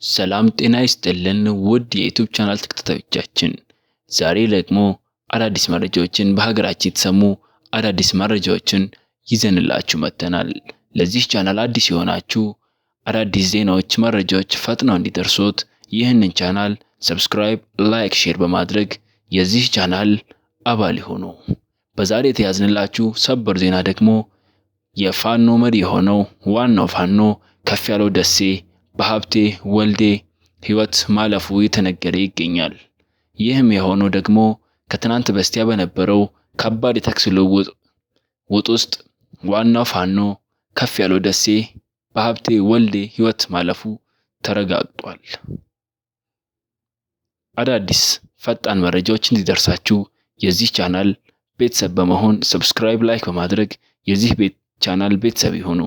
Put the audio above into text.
ሰላም ጤና ይስጥልን ውድ የዩቲዩብ ቻናል ተከታታዮቻችን፣ ዛሬ ደግሞ አዳዲስ መረጃዎችን በሀገራችን የተሰሙ አዳዲስ መረጃዎችን ይዘንላችሁ መጥተናል። ለዚህ ቻናል አዲስ የሆናችሁ አዳዲስ ዜናዎች፣ መረጃዎች ፈጥነው እንዲደርሱት ይህንን ቻናል ሰብስክራይብ፣ ላይክ፣ ሼር በማድረግ የዚህ ቻናል አባል ይሁኑ። በዛሬ የተያዝንላችሁ ሰበር ዜና ደግሞ የፋኖ መሪ የሆነው ዋናው ፋኖ ከፍያለው ደሴ በሀብቴ ወልዴ ህይወት ማለፉ የተነገረ ይገኛል። ይህም የሆነው ደግሞ ከትናንት በስቲያ በነበረው ከባድ የተኩስ ልውውጥ ውስጥ ዋናው ፋኖ ከፍያለው ደሴ በሀብቴ ወልዴ ህይወት ማለፉ ተረጋግጧል። አዳዲስ ፈጣን መረጃዎች እንዲደርሳችሁ የዚህ ቻናል ቤተሰብ በመሆን ሰብስክራይብ፣ ላይክ በማድረግ የዚህ ቻናል ቤተሰብ ይሁኑ።